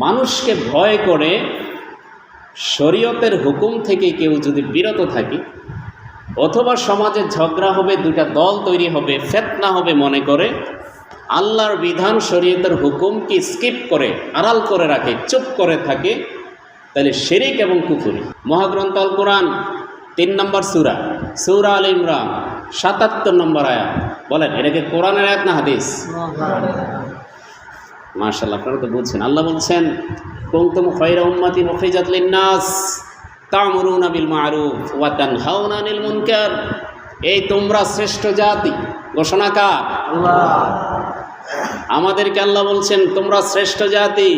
মানুষকে ভয় করে শরীয়তের হুকুম থেকে কেউ যদি বিরত থাকে, অথবা সমাজে ঝগড়া হবে, দুইটা দল তৈরি হবে, ফিতনা হবে মনে করে আল্লাহর বিধান শরীয়তের হুকুমকে স্কিপ করে, আড়াল করে রাখে, চুপ করে থাকে, তাহলে শিরক এবং কুফরি। মহাগ্রন্থ আল কোরআন 3 নম্বর সূরা, সূরা আল ইমরান 77 নম্বর আয়াত। বলেন এটা কি কোরআনের আয়াত না হাদিস? মাশাআল্লাহ, আপনারা তো বুঝছেন। আল্লাহ বলছেন, কুনতুম খায়রা উম্মাতিন উখরিজাত লিন-নাস তা'মুরুনা বিল মা'রুফ ওয়া তানহাউনা আনিল মুনকার। এই তোমরা শ্রেষ্ঠ জাতি। ঘোষণা কার? আল্লাহ। আমাদেরকে আল্লাহ বলছেন তোমরা শ্রেষ্ঠ জাতি,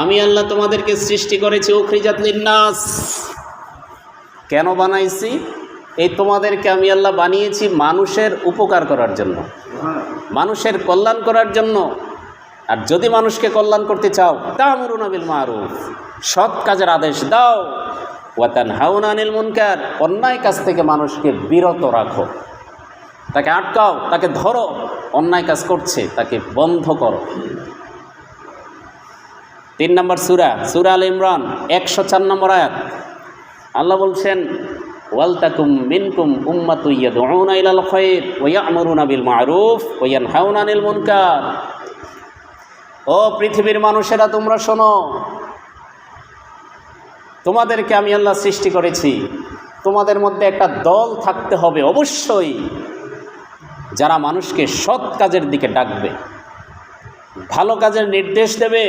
আমি আল্লাহ তোমাদেরকে সৃষ্টি করেছি উখরিজাত লিন-নাস। কেন বানাইছি? এই তোমাদেরকে আমি আল্লাহ বানিয়েছি মানুষের উপকার করার জন্য, মানুষের কল্যাণ করার জন্য। আর যদি মানুষকে কল্যাণ করতে চাও, তা'মুরুনা বিল মা'রুফ, সৎ কাজের আদেশ দাও, ওয়া তানহাউনা আনিল মুনকার, অন্যায় কাজ থেকে মানুষকে বিরত রাখো, তাকে আটকাও, তাকে ধরো, অন্যায় কাজ করছে তাকে বন্ধ করো। 3 নম্বর সূরা, সূরা আল ইমরান 104 নম্বর আয়াত। আল্লাহ বলছেন, ওয়ালতাকুম মিনকুম উম্মাতুন ইয়াদউনা ইলাল খায়র ওয়া ইয়া'মুরুনা বিল মা'রুফ ওয়া ইয়ানহাউনা আনিল মুনকার। ও পৃথিবীর মানুষেরা, তোমরা শোনো, তোমাদেরকে আমি আল্লাহ সৃষ্টি করেছি, তোমাদের মধ্যে একটা দল থাকতে হবে অবশ্যই, যারা মানুষকে সৎ কাজের দিকে ডাকবে, ভালো কাজের নির্দেশ দেবে,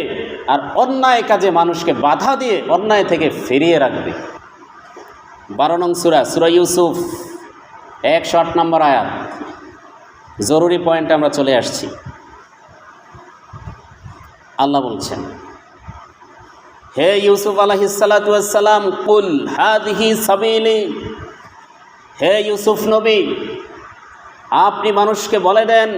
আর অন্যায় কাজে মানুষকে বাধা দিয়ে অন্যায় থেকে ফিরিয়ে রাখবে। 12 নং সূরা, সূরা ইউসুফ 108 নম্বর আয়াত। জরুরি পয়েন্টে আমরা চলে আসছি। আল্লাহ বলছেন, হে ইউসুফ আলাইহিস সালাতু ওয়াস সালাম, কুল হাযিহি সাবিলি, হে ইউসুফ নবী, আপনি মানুষকে বলে দেন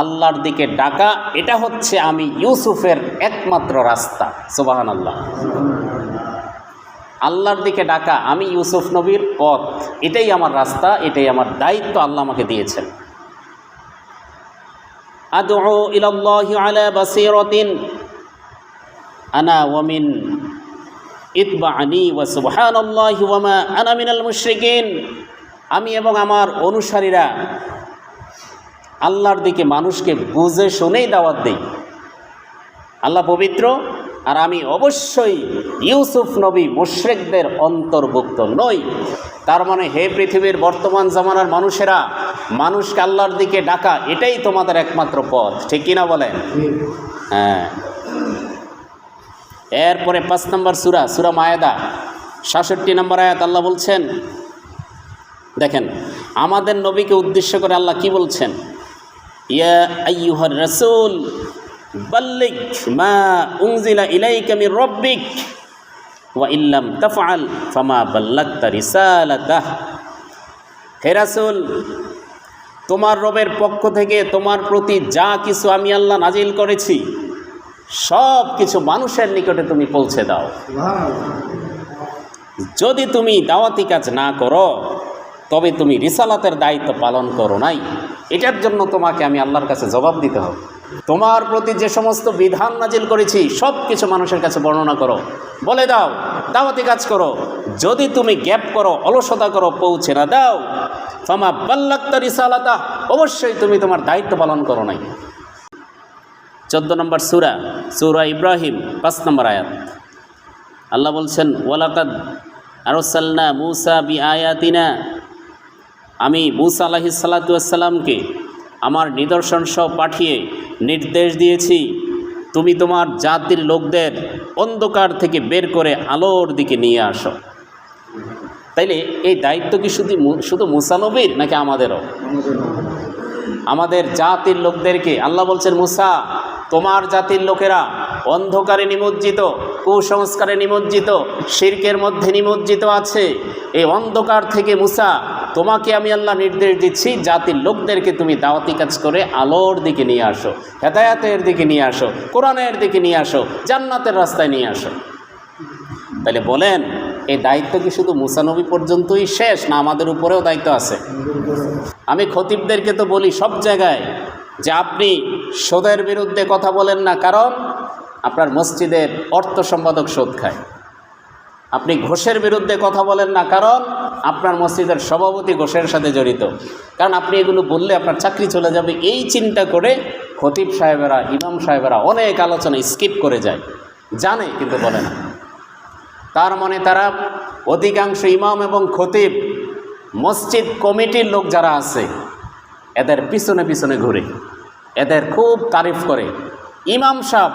আল্লাহর দিকে ডাকা এটা হচ্ছে আমি ইউসুফের একমাত্র রাস্তা। সুবহানাল্লাহ। আল্লাহর দিকে ডাকা আমি ইউসুফ নবীর পথ, এটাই আমার রাস্তা, এটাই আমার দায়িত্ব, আল্লাহ আমাকে দিয়েছেন। আদউ ইলাল্লাহি আলা বাসীরাতিন আনা ওয়া মিন ইতবা'নি ওয়া সুবহানাল্লাহি ওয়া মা আনা মিনাল মুশরিকিন। আমি এবং আমার অনুসারীরা আল্লাহর দিকে মানুষকে বুঝে শুনেই দাওয়াত দেই। আল্লাহ পবিত্র, আর আমি অবশ্যই ইউসুফ নবী মুশরিকদের অন্তর্ভুক্ত নই। তার মানে হে পৃথিবীর বর্তমান জামানার মানুষেরা, মানুষকে আল্লাহর দিকে ডাকা এটাই তোমাদের একমাত্র পথ, ঠিক কিনা বলেন? হ্যাঁ। এরপরে 5 নম্বর সূরা, সূরা মায়েদা 66 নম্বর আয়াত। আল্লাহ বলছেন, দেখেন আমাদের নবীকে উদ্দেশ্য করে আল্লাহ কি বলছেন, ইয়া আইয়ুহার রাসূল বাল্লিগ মা উনজিলা ইলাইকা মির রাব্বিক ওয়া ইল্লাম তাফআল ফামা বাল্লাগতা রিসালাতাহ। হে রাসূল, তোমার রবের পক্ষ থেকে তোমার প্রতি যা কিছু আমি আল্লাহ নাজিল করেছি সব কিছু মানুষের নিকটে তুমি পৌঁছে দাও। যদি তুমি দাওয়াতি কাজ না করো তবে তুমি রিসালাতের দায়িত্ব পালন করো নাই, এটার জন্য তোমাকে আমি আল্লাহর কাছে জবাব দিতে হবে। তোমার প্রতি যে সমস্ত বিধান নাজিল করেছি সব কিছু মানুষের কাছে বর্ণনা করো, বলে দাও, দাওয়াতি কাজ করো। যদি তুমি গ্যাপ করো, অলসতা করো, পৌঁছে না দাও, ফামা বাল্লাগতা রিসালাতাহ, অবশ্যই তুমি তোমার দায়িত্ব পালন করো নাই। 14 নম্বর সূরা, সূরা ইব্রাহিম 5 নম্বর আয়াত। আল্লাহ বলছেন, ওয়ালাকাদ আরসালনা মূসা বিআয়াতিনা, আমি মূসা আলাইহিস সালাতু ওয়াস সালামকে আমার নিদর্শন সহ পাঠিয়ে নির্দেশ দিয়েছি, তুমি তোমার জাতির লোকদের অন্ধকার থেকে বের করে আলোর দিকে নিয়ে আসো। তাইলে এই দায়িত্ব কি শুধু মূসা নবীর নাকি আমাদেরও? আমাদের জাতির লোকদেরকে আল্লাহ বলছেন, মূসা তোমার জাতির লোকেরা অন্ধকারে নিমজ্জিত, কুসংস্কারে নিমজ্জিত, শিরকের মধ্যে নিমজ্জিত আছে। এই অন্ধকার থেকে মূসা তোমাকে আমি আল্লাহ নির্দেশ দিচ্ছি, জাতির লোকদেরকে তুমি দাওয়াতি কাজ করে আলোর দিকে নিয়ে আসো, হেদায়েতের দিকে নিয়ে আসো, কোরআনের দিকে নিয়ে আসো, জান্নাতের রাস্তায় নিয়ে আসো। তাহলে বলেন এই দায়িত্ব কি শুধু মূসা নবী পর্যন্তই শেষ, না আমাদের উপরেও দায়িত্ব আছে? আমি খতিবদেরকে তো বলি সব জায়গায় যে আপনি সুদের বিরুদ্ধে কথা বলেন না, কারণ আপনার মসজিদের অর্থ সম্পাদক সুদ খায়। আপনি ঘোষের বিরুদ্ধে কথা বলেন না, কারণ আপনার মসজিদের সভাপতি ঘোষের সাথে জড়িত। কারণ আপনি এগুলো বললে আপনার চাকরি চলে যাবে, এই চিন্তা করে খতিব সাহেবেরা, ইমাম সাহেবেরা অনেক আলোচনা স্কিপ করে যায়, জানে কিন্তু বলে না। তার মানে তারা অধিকাংশ ইমাম এবং খতিব, মসজিদ কমিটির লোক যারা আছে, এদের পিছনে পিছনে ঘুরে, এদের খুব তারিফ করে। ইমাম সাহেব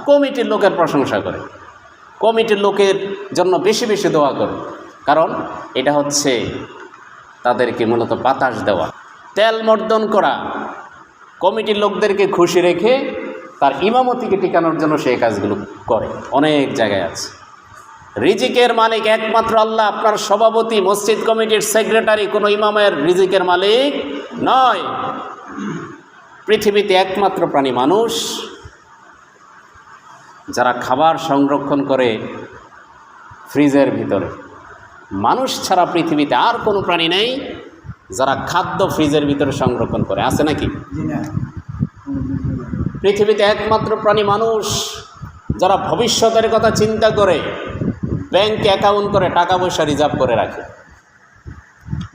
কমিটির লোকের প্রশংসা করে, কমিটির লোকের জন্য বেশি বেশি দোয়া করে, কারণ এটা হচ্ছে তাদেরকে মূলত বাতাস দেওয়া, তেল মর্দন করা। কমিটির লোকদেরকে খুশি রেখে তার ইমামতিকে টিকানোর জন্য সে কাজগুলো করে। অনেক জায়গায় আছে। রিজিকের মালিক একমাত্র আল্লাহ। আপনার সভাপতি, মসজিদ কমিটির সেক্রেটারি কোনো ইমামের রিজিকের মালিক নয়। পৃথিবীতে একমাত্র প্রাণী মানুষ যারা খাবার সংরক্ষণ করে ফ্রিজের ভিতরে। মানুষ ছাড়া পৃথিবীতে আর কোনো প্রাণী নেই যারা খাদ্য ফ্রিজের ভিতরে সংরক্ষণ করে, আছে নাকি? পৃথিবীতে একমাত্র প্রাণী মানুষ যারা ভবিষ্যতের কথা চিন্তা করে ব্যাংকে অ্যাকাউন্ট করে টাকা পয়সা রিজার্ভ করে রাখে।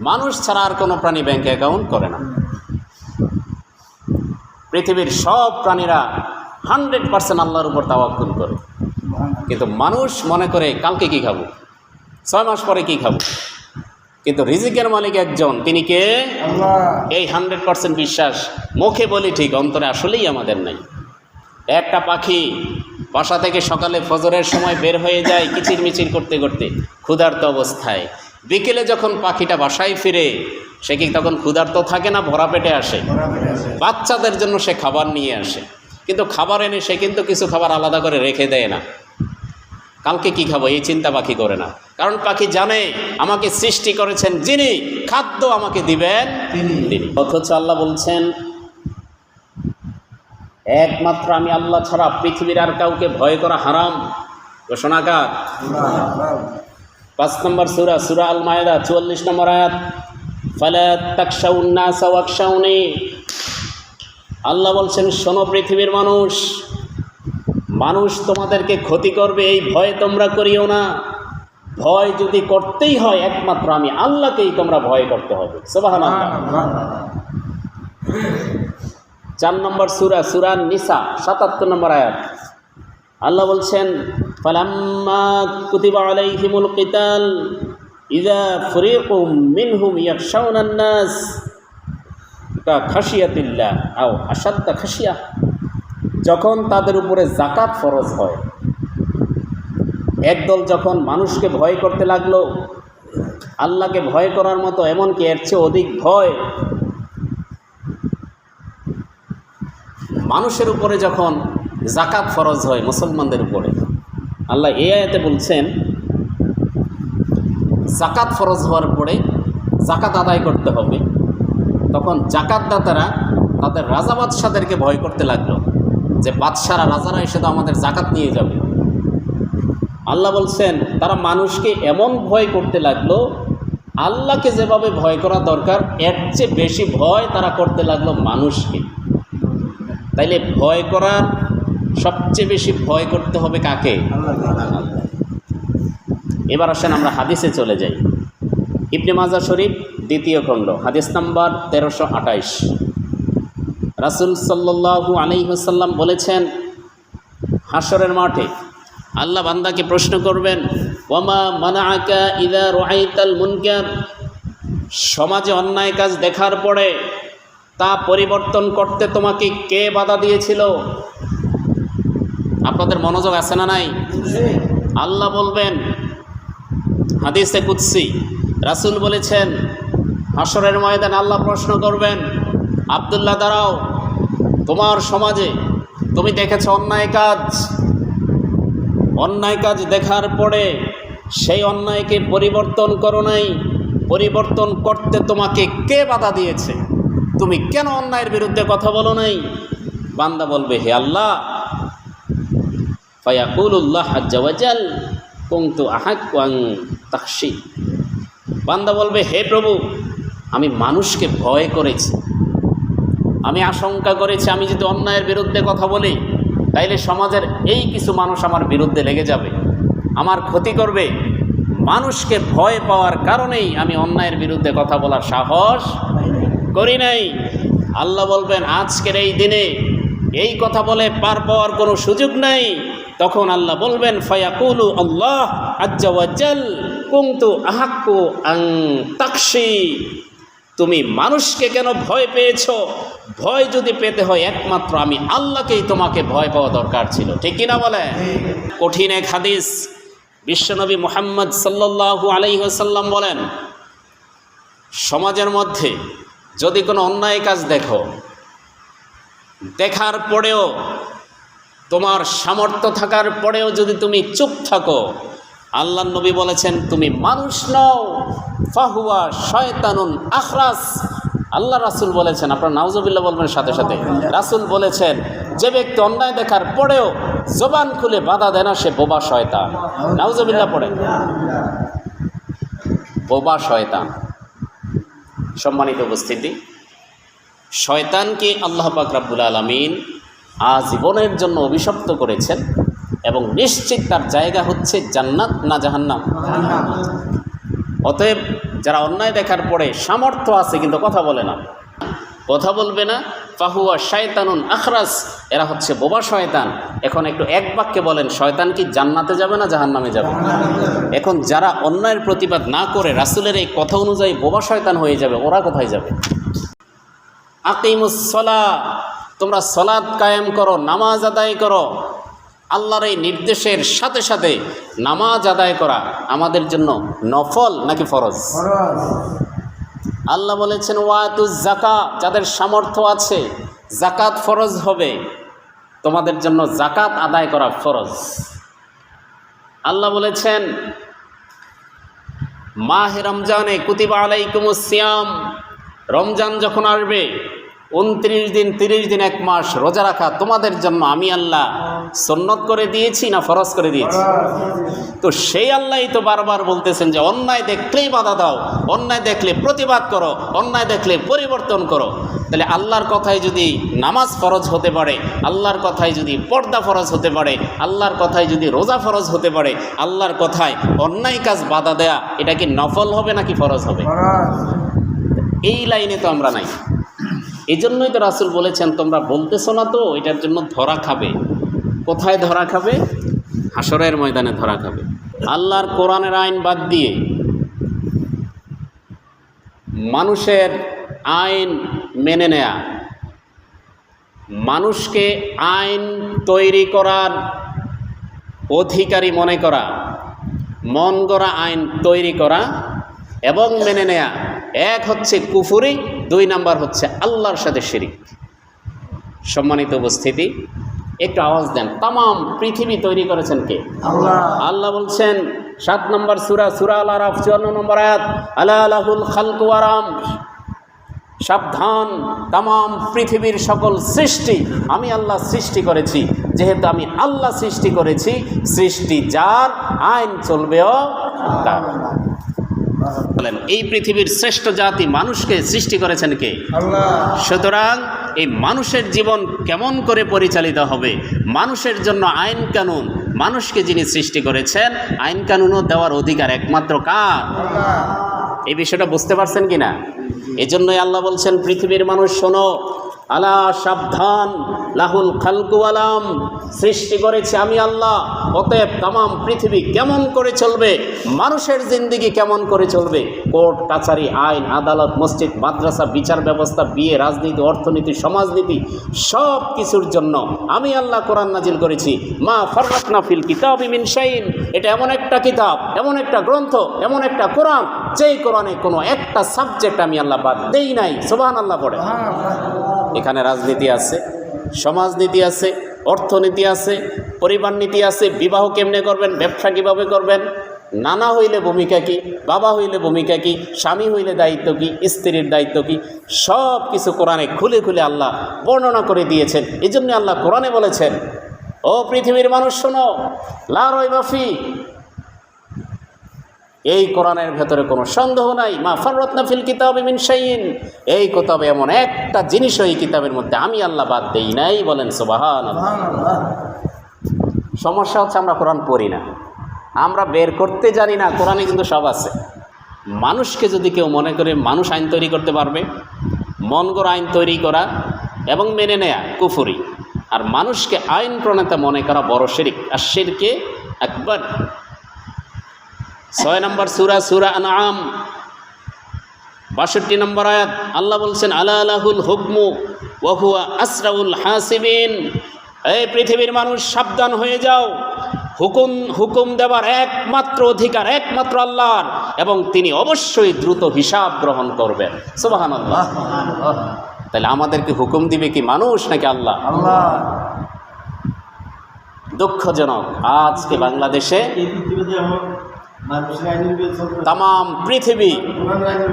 মানুষ ছাড়া আর কোনো প্রাণী ব্যাংকে অ্যাকাউন্ট করে না। পৃথিবীর সব প্রাণীরা 100% আল্লাহর উপর তাওয়াক্কুল করে, কিন্তু মানুষ মনে করে কালকে কি খাবো, 6 মাস পরে কি খাবো। কিন্তু রিজিকের মালিক একজন, তিনি কে? আল্লাহ। এই 100% বিশ্বাস মুখে বলি ঠিক, অন্তরে আসলেই আমাদের নাই। একটা পাখি বাসা থেকে সকালে ফজরের সময় বের হয়ে যায় কিচিরমিচির করতে করতে ক্ষুধার্ত অবস্থায়। বিকেলে যখন পাখিটা বাসায় ফিরে, সে কি তখন ক্ষুধার্ত থাকে না ভরা পেটে আসে? বাচ্চাদের জন্য সে খাবার নিয়ে আসে, কিন্তু খাবার এনে সে কিন্তু কিছু খাবার আলাদা করে রেখে দেয় না। কালকে কি খাবো এই চিন্তা পাখি করে না, কারণ পাখি জানে আমাকে সৃষ্টি করেছেন যিনি, খাদ্য আমাকে দিবেন তিনি। অথচ আল্লাহ বলছেন একমাত্র আমি আল্লাহ ছাড়া পৃথিবীর আর কাউকে ভয় করা হারাম। ঘোষণাকার 5 নম্বর সূরা, সূরা আল মায়েদা 44 নম্বর আয়াত, ফালা তাকশাউন নাস ওয়াকশাউনি। আল্লাহ বলছেন শোনো পৃথিবীর মানুষ, মানুষ তোমাদেরকে ক্ষতি করবে এই ভয় তোমরা করিও না। ভয় যদি করতেই হয় একমাত্র আমি আল্লাহকেই তোমরা ভয় করতে হবে। সুবহানাল্লাহ। 4 নম্বর সূরা, সূরা নিসা 77 নম্বর আয়াত, আল্লাহ বলছেন ফালাম্মা কুতিবা আলাইহিমুল কিতাল ইযা ফারিকুম মিনহুম ইয়াখশাউনান নাস কা খাশিয়াতিল্লাহ আও আশাদ্দা খাশিয়া। যখন তাদের উপরে যাকাত ফরজ হয়, একদল যখন মানুষকে ভয় করতে লাগলো, আল্লাহকে ভয় করার মতো এমনকি এর চেয়ে অধিক ভয় মানুষের উপরে যখন যাকাত ফরজ হয় মুসলমানদের উপরে, আল্লাহ এই আয়াতে বলছেন যাকাত ফরজ হওয়ার পরে যাকাত আদায় করতে হবে। তখন জাকাতদাতারা তাদের রাজা বাদশাদেরকে ভয় করতে লাগলো যে বাদশারা, রাজারা এসে তো আমাদের যাকাত নিয়ে যাবে। আল্লাহ বলছেন তারা মানুষকে এমন ভয় করতে লাগলো, আল্লাহকে যেভাবে ভয় করা দরকার এর চেয়ে বেশি ভয় তারা করতে লাগলো মানুষকে। তাইলে ভয় করার সবচেয়ে বেশি ভয় করতে হবে কাকে? আল্লাহ। এবার আসেন আমরা হাদিসে চলে যাই। ইবনে মাজাহ শরীফ 2য় খণ্ড, হাদিস নাম্বার 1328। রাসূল সাল্লাল্লাহু আলাইহি ওয়াসাল্লাম বলেছেন, হাসরের মাঠে আল্লাহ বান্দাকে প্রশ্ন করবেন, ওয়ামা মানাআকা ইযা রাআইতাল মুনকার। সমাজে অন্যায় কাজ দেখার পরে তা পরিবর্তন করতে তোমাকে কে বাধা দিয়েছিল? আপনাদের মনোযোগ আছে না নাই? আল্লাহ বলবেন, হাদিসে কুদসি রাসূল বলেছেন, হাসরের ময়দানে আল্লাহ প্রশ্ন করবেন, আব্দুল্লাহ দাঁড়াও, তোমার সমাজে তুমি দেখেছো অন্যায় কাজ দেখার পরে সেই অন্যায়কে পরিবর্তন করো নাই, পরিবর্তন করতে তোমাকে কে বাধা দিয়েছে? তুমি কেন অন্যায়ের বিরুদ্ধে কথা বলো নাই? বান্দা বলবে, হে আল্লাহ, ফায়াকুলুল্লাহ আজ্জা ওয়াজাল কুনতু আহাক্কু আন তাখশি। বান্দা বলবে, হে প্রভু, আমি মানুষকে ভয় করেছি, আমি আশঙ্কা করেছি আমি যদি অন্যায়ের বিরুদ্ধে কথা বলি তাইলে সমাজের এই কিছু মানুষ আমার বিরুদ্ধে লেগে যাবে, আমার ক্ষতি করবে। মানুষকে ভয় পাওয়ার কারণেই আমি অন্যায়ের বিরুদ্ধে কথা বলার সাহস করি নাই। আল্লাহ বলবেন আজকের এই দিনে এই কথা বলে পার পাওয়ার কোনো সুযোগ নাই। তখন আল্লাহ বলবেন ফায়াকুলু আল্লাহ আজ্জা ওয়া জাল কুনতু আহাক্কু আন তাকশি, তুমি মানুষকে কেন ভয় পেয়েছো? ভয় যদি পেতে হয় একমাত্র আমি আল্লাহকেই তোমাকে ভয় পাওয়া দরকার ছিল, ঠিক কিনা বলে? কঠিন এক হাদিস, বিশ্বনবী মুহাম্মদ সাল্লাল্লাহু আলাইহি ওয়াসাল্লাম বলেন, সমাজের মধ্যে যদি কোনো অন্যায় কাজ দেখো, দেখার পরেও তোমার সামর্থ্য থাকার পরেও যদি তুমি চুপ থাকো, আল্লাহ নবী বলেছেন তুমি মানুষ নও, ফাহুয়া শয়তানুন আখরাস। আল্লাহ রাসূল বলেছেন, আপনারা নাউজুবিল্লাহ বলবেন সাথে সাথে, রাসূল বলেছেন যে ব্যক্তি অন্যায় দেখার পরেও জবান খুলে বাধা দেয় না সে বোবা শয়তান। নাউজুবিল্লাহ পড়েন, বোবা শয়তান। সম্মানিত উপস্থিতি, শয়তানকে আল্লাহ পাক রব্বুল আলামিন আজীবনের জন্য অভিশপ্ত করেছেন এবং নিশ্চিত তার জায়গা হচ্ছে জান্নাত না জাহান্নাম। অতএব যারা অন্যায় দেখার পরে সামর্থ্য আছে কিন্তু কথা বলে না, কথা বলবে না, ফাহুয়া শয়তানুন আখরাস, এরা হচ্ছে বোবা শয়তান। এখন একটু এক বাক্যে বলেন, শয়তান কি জান্নাতে যাবে না জাহান্নামে যাবে? এখন যারা অন্যায়ের প্রতিবাদ না করে রাসূলের এই কথা অনুযায়ী বোবা শয়তান হয়ে যাবে, ওরা কোথায় যাবে? আকিমুস সালাহ, তোমরা সালাত কায়েম করো, নামাজ আদায় করো। আল্লাহর এই নির্দেশের সাথে সাথে নামাজ আদায় করা আমাদের জন্য নফল নাকি ফরজ? আল্লাহ বলেছেন ওয়াতুজ যাকাত, যাদের সামর্থ্য আছে যাকাত ফরজ হবে, তোমাদের জন্য যাকাত আদায় করা ফরজ। আল্লাহ বলেছেন মাহে রমজানে কুতিবা আলাইকুমুস সিয়াম, রমজান যখন আসবে 29 দিন 30 দিন 1 মাস রোজা রাখা তোমাদের জন্য আমি আল্লাহ সুন্নত করে দিয়েছি না ফরজ করে দিয়েছি? তো সেই আল্লাহই তো বারবার বলতেছেন যে অন্যায় দেখলেই বাধা দাও, অন্যায় দেখলে প্রতিবাদ করো, অন্যায় দেখলে পরিবর্তন করো। তাহলে আল্লাহর কথায় যদি নামাজ ফরজ হতে পারে, আল্লাহর কথায় যদি পর্দা ফরজ হতে পারে, আল্লাহর কথায় যদি রোজা ফরজ হতে পারে, আল্লাহর কথায় অন্যায় কাজ বাধা দেয়া এটা কি নফল হবে নাকি ফরজ হবে? এই লাইনে তো আমরা নাই। এই জন্যই তো রাসূল বলেছেন তোমরা বলতেছো না তো, এটার জন্য ধরা খাবে। কোথায় ধরা খাবে? হাসরের ময়দানে ধরা খাবে। আল্লাহর কোরআনের আইন বাদ দিয়ে মানুষের আইন মেনে নেয়া, মানুষকে আইন তৈরি করার অধিকারী মনে করা, মন গড়া আইন তৈরি করা এবং মেনে নেয়া, এক হচ্ছে কুফরি, 2 নাম্বার হচ্ছে আল্লাহর সাথে শিরিক। সম্মানিত উপস্থিতি, একটু আওয়াজ দেন, তামাম পৃথিবী তৈরি করেছেন কে? আল্লাহ। আল্লাহ বলছেন 7 নম্বর সূরা আল আরাফ 54 নম্বর আয়াত, আলা লাহুল খালকু ওয়াল আমর, সাবধান তামাম পৃথিবীর সকল সৃষ্টি আমি আল্লাহ সৃষ্টি করেছি। যেহেতু আমি আল্লাহ সৃষ্টি করেছি, সৃষ্টি যার, আইন চলবেও তার। বলেন এই পৃথিবীর শ্রেষ্ঠ জাতি মানুষকে সৃষ্টি করেছেন কে? আল্লাহ। সুতরাং এই মানুষের জীবন কেমন করে পরিচালিত হবে, মানুষের জন্য আইন কানুন, মানুষকে যিনি সৃষ্টি করেছেন আইন কানুনও দেওয়ার অধিকার একমাত্র কার? আল্লাহ। এই বিষয়টা বুঝতে পারছেন কিনা? এজন্যই আল্লাহ বলছেন পৃথিবীর মানুষ শোনো, আলা সাবধান, লাহুল খালকু ওয়াল আমর, সৃষ্টি করেছি আমি আল্লাহ। অতএব তামাম পৃথিবী কেমন করে চলবে, মানুষের জিন্দেগি কেমন করে চলবে, কোর্ট কাছারি, আইন আদালত, মসজিদ মাদ্রাসা, বিচার ব্যবস্থা, বিয়ে, রাজনীতি, অর্থনীতি, সমাজনীতি, সব কিছুর জন্য আমি আল্লাহ কোরআন নাজিল করেছি। মা ফাররাতনা ফিল কিতাবি মিন শাইইন, এটা এমন একটা কিতাব, এমন একটা গ্রন্থ, এমন একটা কোরআন, যেই কোরআনে কোনো একটা সাবজেক্ট আমি আল্লাহ বাদ দেই নাই। সুবহানাল্লাহ পড়ে। এখানে রাজনীতি আছে, সমাজনীতি আছে, অর্থনীতি আছে, পরিবার নীতি আছে, বিবাহ কেমনে করবেন, ব্যবসা কীভাবে করবেন, নানা হইলে ভূমিকা কী, বাবা হইলে ভূমিকা কী, স্বামী হইলে দায়িত্ব কী, স্ত্রীর দায়িত্ব কী, সব কিছু কোরআনে খুলে খুলে আল্লাহ বর্ণনা করে দিয়েছেন। এই জন্য আল্লাহ কোরআনে বলেছেন, ও পৃথিবীর মানুষ শোনো, লা রাইবা ফি, এই কোরআনের ভেতরে কোনো সন্দেহ নাই, মা ফাররাতনা ফিল কিতাবি মিন শাইইন, এই কিতাবে এমন একটা জিনিসও এই কিতাবের মধ্যে আমি আল্লাহ বাদ দেই নাই। বলেন সুবহানাল্লাহ। সমস্যা হচ্ছে আমরা কোরআন পড়ি না, আমরা বের করতে জানি না। কোরআনে কিন্তু সব আছে। মানুষকে যদি কেউ মনে করে মানুষ আইন তৈরি করতে পারবে, মন গড়া আইন তৈরি করা এবং মেনে নেয়া কুফরি, আর মানুষকে আইন প্রণেতা মনে করা বড় শিরক। আর শিরকে আকবার। 6 নম্বর সূরা আনআম 62 নম্বর আয়াত, আল্লাহ বলছেন আলা লাহুল হুকমু ওয়া হুয়া আসরাউল হাসিবিন। এই পৃথিবীর মানুষ সাবধান হয়ে যাও, হুকুম দেওয়ার একমাত্র অধিকার একমাত্র আল্লাহর, এবং তিনি অবশ্যই দ্রুত হিসাব গ্রহণ করবেন। সুবহানাল্লাহ। তাহলে আমাদেরকে হুকুম দিবে কি মানুষ নাকি আল্লাহ? আল্লাহ। দুঃখজনক আজকে বাংলাদেশে তাম পৃথিবী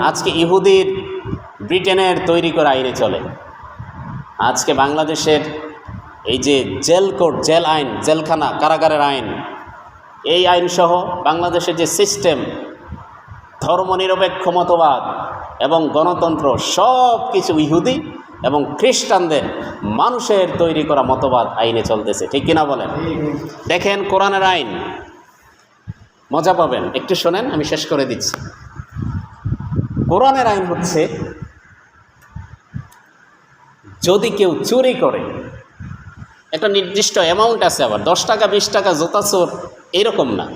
আজকে ইহুদির ব্রিটেনের তৈরি করা আইনে চলে। আজকে বাংলাদেশের এই যে জেল কোড, জেল আইন, জেলখানা, কারাগারের আইন, এই আইনসহ বাংলাদেশের যে সিস্টেম, ধর্মনিরপেক্ষ মতবাদ এবং গণতন্ত্র, সব কিছু ইহুদি এবং খ্রিস্টানদের মানুষের তৈরি করা মতবাদ আইনে চলতেছে। ঠিক কিনা বলেন? দেখেন কোরআনের আইন, মজা পাবেন, একটু শোনেন, আমি শেষ করে দিচ্ছি। কোরআনের আইন হচ্ছে, যদি কেউ চুরি করে, একটা নির্দিষ্ট অ্যামাউন্ট আছে, আবার 10 টাকা 20 টাকা জোতা চোর এরকম না,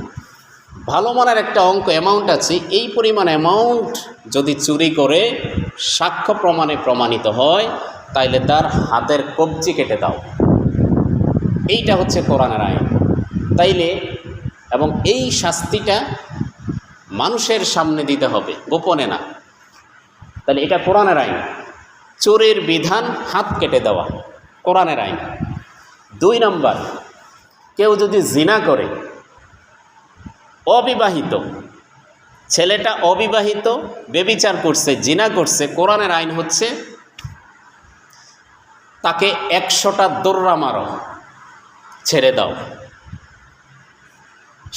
ভালো মানের একটা অঙ্ক অ্যামাউন্ট আছে। এই পরিমাণ অ্যামাউন্ট যদি চুরি করে সাক্ষ্য প্রমাণে প্রমাণিত হয়, তাইলে তার হাতের কবজি কেটে দাও। এইটা হচ্ছে কোরআনের আইন। তাইলে এবং এই শাস্তিটা মানুষের সামনে দিতে হবে, গোপনে না। তাহলে এটা কোরআনের আইন। চোরের বিধান হাত কেটে দেওয়া, কোরআনের আইন। 2 নম্বর, কেউ যদি জিনা করে, অবিবাহিত ছেলেটা অবিবাহিত, বেবিচার করছে, জিনা করছে, কোরআনের আইন হচ্ছে তাকে 100টা দৌড়া মারো, ছেড়ে দাও,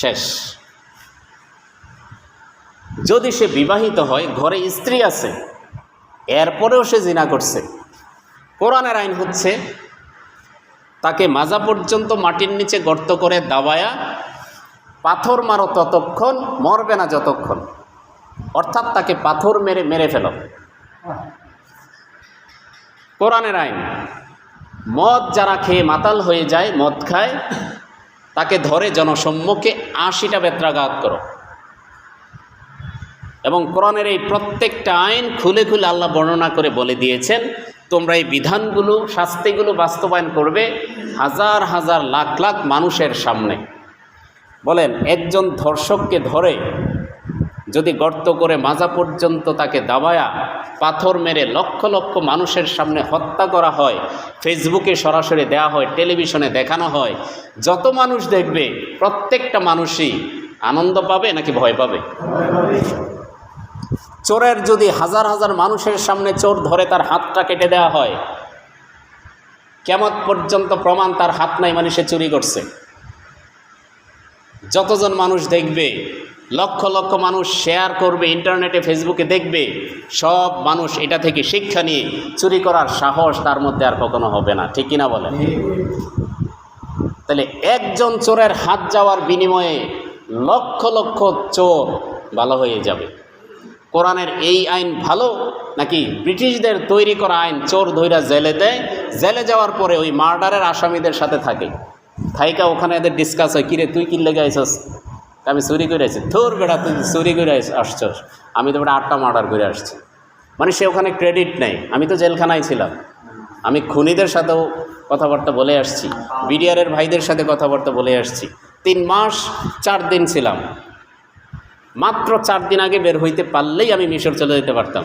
শেষ। যদি সে বিবাহিত হয়, ঘরে স্ত্রী আছে, এরপরেও সে জিনা করছে, কোরআনের আইন হচ্ছে তাকে মাজা পর্যন্ত মাটির নিচে গর্ত করে দাবায়া পাথর মারো, ততক্ষণ মরবে না যতক্ষণ, অর্থাৎ তাকে পাথর মেরে ফেলো। কোরআনের আইন। মদ যারা খেয়ে মাতাল হয়ে যায়, মদ খায়, তাকে ধরে জনসম্মুখে 80টা বেত্রাঘাত করো। এবং কোরআনের এই প্রত্যেকটা আইন খুলে খুলে আল্লাহ বর্ণনা করে বলে দিয়েছেন, তোমরা এই বিধানগুলো, শাস্তিগুলো বাস্তবায়ন করবে হাজার হাজার লাখ লাখ মানুষের সামনে। বলেন, একজন ধর্ষককে ধরে যদি গর্ত করে মাজা পর্যন্ত তাকে দাবায়া পাথর মেরে লক্ষ লক্ষ মানুষের সামনে হত্যা করা হয়, ফেসবুকে সরাসরি দেয়া হয়, টেলিভিশনে দেখানো হয়, যত মানুষ দেখবে প্রত্যেকটা মানুষই আনন্দ পাবে নাকি ভয় পাবে? চোরের যদি হাজার হাজার মানুষের সামনে চোর ধরে তার হাতটা কেটে দেওয়া হয়, কিয়ামত পর্যন্ত প্রমাণ তার হাত নাই, মানে সে চুরি করছে। যতজন মানুষ দেখবে, লক্ষ লক্ষ মানুষ শেয়ার করবে, ইন্টারনেটে ফেসবুকে দেখবে, সব মানুষ এটা থেকে শিক্ষা নিয়ে চুরি করার সাহস তার মধ্যে আর কখনো হবে না। ঠিক কিনা বলেন? তাহলে একজন চোরের হাত যাওয়ার বিনিময়ে লক্ষ লক্ষ চোর ভালো হয়ে যাবে। কোরআনের এই আইন ভালো নাকি ব্রিটিশদের তৈরি করা আইন? চোর ধইরা জেলে দেয়, জেলে যাওয়ার পরে ওই মার্ডারের আসামিদের সাথে থাকে, থাইকা ওখানে এদের ডিসকাস হয়, কিরে তুই কি লেগে আইসস? আমি চুরি করে আসছি। তোর বেড়া, তুই চুরি করে আসছস, আমি তো বেটা 8টা মার্ডার করে আসছি। মানে সে ওখানে ক্রেডিট নেই। আমি তো জেলখানায় ছিলাম, আমি খুনিদের সাথেও কথাবার্তা বলে আসছি, বিডিআরের ভাইদের সাথে কথাবার্তা বলে আসছি। 3 মাস 4 দিন ছিলাম। মাত্র 4 দিন আগে বের হইতে পারলেই আমি মিশর চলে যেতে পারতাম,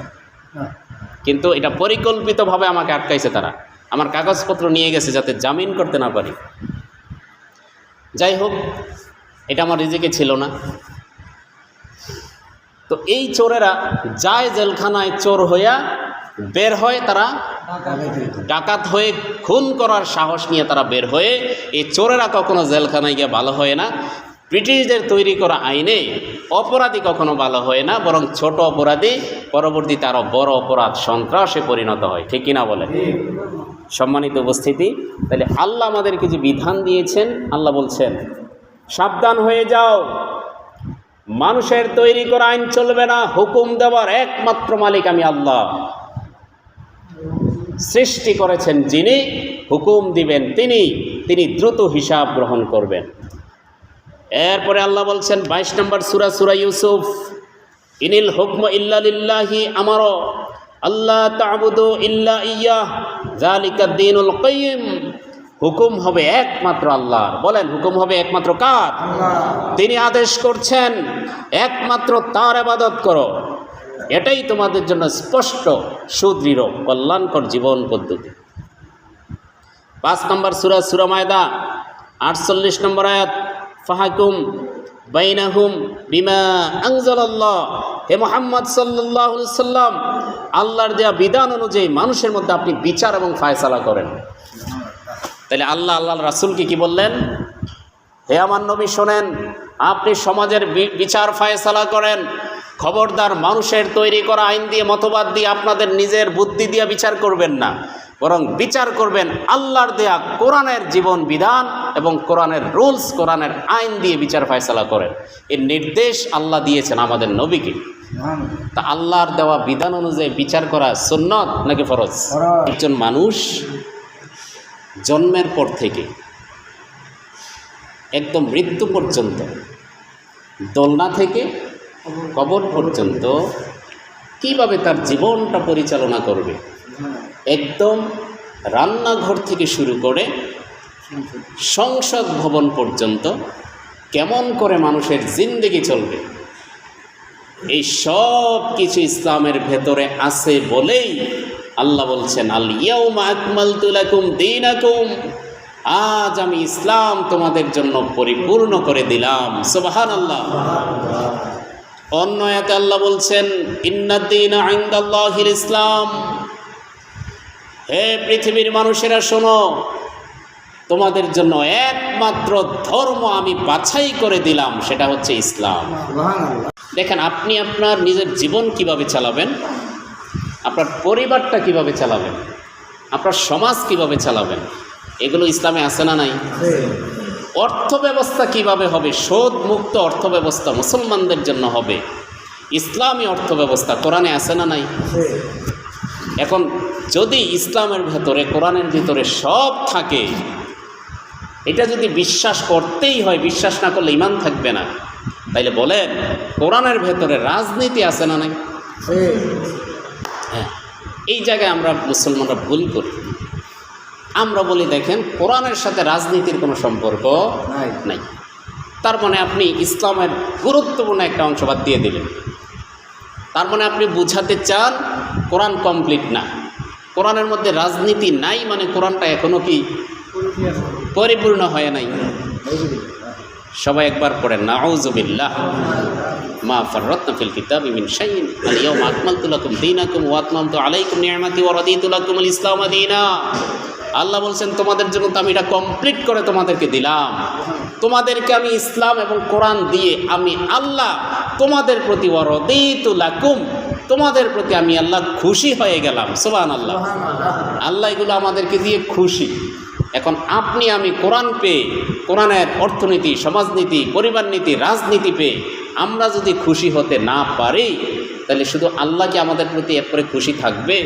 কিন্তু এটা পরিকল্পিতভাবে আমাকে আটকাইছে তারা। আমার কাগজপত্র নিয়ে গেছে যাতে জামিন করতে না পারি। যাই হোক, এটা আমার রিজিকে ছিল না। তো এই চোরেরা যায় জেলখানায়, চোর হইয়া বের হয়, তারা ডাকাত হয়ে খুন করার সাহস নিয়ে তারা বের হয়ে, এই চোরেরা কখনো জেলখানায় গিয়ে ভালো হয় না। ব্রিটিশদের তৈরি করা আইনে অপরাধী কখনো ভালো হয় না, বরং ছোট অপরাধী পরবর্তীতে আরও বড় অপরাধ সন্ত্রাসে পরিণত হয়। ঠিক কিনা বলে? সম্মানিত উপস্থিতি, তাহলে আল্লাহ আমাদেরকে যে বিধান দিয়েছেন, আল্লাহ বলছেন সাবধান হয়ে যাও, মানুষের তৈরি করা আইন চলবে না, হুকুম দেওয়ার একমাত্র মালিক আমি আল্লাহ। সৃষ্টি করেছেন যিনি, হুকুম দিবেন তিনি দ্রুত হিসাব গ্রহণ করবেন। এরপরে আল্লাহ বলছেন 22 নম্বর সূরা ইউসুফ, ইনিল হুকম ইল্লা লিল্লাহি আমারা আল্লাহ তা'বুদু ইল্লা ইয়্যাহ যালিকা দ্বীনুল কাইয়্যিম। হুকুম হবে একমাত্র আল্লাহর। বলেন, হুকুম হবে একমাত্র কার? তিনি আদেশ করছেন একমাত্র তার ইবাদত করো। এটাই তোমাদের জন্য স্পষ্ট, সুদৃঢ়, কল্যাণকর জীবন পদ্ধতি। 5 নম্বর সূরা মায়দা 48 নম্বর আয়াত, ফাহকুম বাইনাহুম বিমা আনজালাল্লাহ। হে মুহাম্মদ সাল্লাল্লাহু আলাইহি সাল্লাম, আল্লাহর দেয়া বিধান অনুযায়ী মানুষের মধ্যে আপনি বিচার এবং ফায়সালা করেন। তাহলে আল্লাহর রাসূলকে কি বললেন? হে আমার নবী, শোনেন, আপনি সমাজের বিচার ফায়সালা করেন। খবরদার মানুষের তৈরি করা আইন দিয়ে, মতবাদ দিয়ে, আপনাদের নিজের বুদ্ধি দিয়ে বিচার করবেন না, বরং বিচার করবেন আল্লাহর দেয়া কোরআনের জীবন বিধান এবং কোরআনের রুলস, কোরআনের আইন দিয়ে বিচার ফায়সালা করেন। এর নির্দেশ আল্লাহ দিয়েছেন আমাদের নবীকে। তা আল্লাহর দেওয়া বিধান অনুযায়ী বিচার করা সুন্নত নাকি ফরজ? একজন মানুষ জন্মের পর থেকে একদম মৃত্যু পর্যন্ত, দোলনা থেকে কবর পর্যন্ত কিভাবে তার জীবনটা পরিচালনা করবে, একদম রান্নাঘর থেকে শুরু করে সংসদ ভবন পর্যন্ত কেমন করে মানুষের জিন্দেগি চলবে, এই সব কিছু ইসলামের ভেতরে আছে বলেই আল্লাহ বলছেন আল ইয়াউমা আকমালতু লাকুম দীনাকুম, আজ আমি ইসলাম তোমাদের জন্য পরিপূর্ণ করে দিলাম। সুবহানাল্লাহ। অন্য আয়াতে আল্লাহ বলছেন ইন্নাদ-দীনা ইনদাল্লাহিল ইসলাম। হে পৃথিবীর মানুষেরা শোনো, তোমাদের জন্য একমাত্র ধর্ম আমি বাছাই করে দিলাম, সেটা হচ্ছে ইসলাম। দেখেন, আপনি আপনার নিজের জীবন কিভাবে চালাবেন, আপনার পরিবারটা কিভাবে চালাবেন, আপনার সমাজ কিভাবে চালাবেন, এগুলো ইসলামে আছে না নাই? অর্থ ব্যবস্থা কিভাবে হবে, সুদ মুক্ত অর্থ ব্যবস্থা মুসলমানদের জন্য হবে, ইসলামী অর্থ ব্যবস্থা কোরআনে আছে না নাই? এখন যদি ইসলামের ভেতরে, কোরআনের ভিতরে সব থাকে, এটা যদি বিশ্বাস করতেই হয়, বিশ্বাস না করলে ঈমান থাকবে না, তাইলে বলেন কোরআনের ভেতরে রাজনীতি আছে না নাই? হ্যাঁ, এই জায়গায় আমরা মুসলমানরা ভুল করি। আমরা বলি দেখেন কোরআনের সাথে রাজনীতির কোনো সম্পর্ক নাই। তার মানে আপনি ইসলামের গুরুত্বপূর্ণ একটা অংশ বাদ দিয়ে দিলেন। তার মানে আপনি বুঝাতে চান কোরআন কমপ্লিট না, কোরআনের মধ্যে রাজনীতি নাই, মানে কোরআনটা এখনও কি পরিপূর্ণ হয় নাই। সবাই একবার পড়েন নাউযুবিল্লাহ, মা ফাররাতনা ফিল কিতাবি মিন শাইইন, আল ইয়াউমা আকমালতু লাকুম দীনাকুম ওয়া আতমামতু আলাইকুম নি'মাতি ওয়া রাদিতু লাকুমুল ইসলাম দীনা। আল্লাহ বলছেন তোমাদের জন্য তো আমি এটা কমপ্লিট করে তোমাদেরকে দিলাম, তোমাদেরকে আমি ইসলাম এবং কোরআন দিয়ে আমি আল্লাহ তোমাদের প্রতি ওয়া রাদিতু লাকুম, তোমাদের প্রতি আমি আল্লাহ খুশি হয়ে গেলাম। সুবহানাল্লাহ। আল্লাহ এগুলো আমাদেরকে দিয়ে খুশি। এখন আপনি আমি কোরআন পেয়ে, কোরআনের অর্থনীতি, সমাজনীতি, পরিবার নীতি, রাজনীতি পেয়ে আমরা যদি খুশি হতে না পারি, তাহলে শুধু আল্লাহ কি আমাদের প্রতি এরপরে খুশি থাকবে?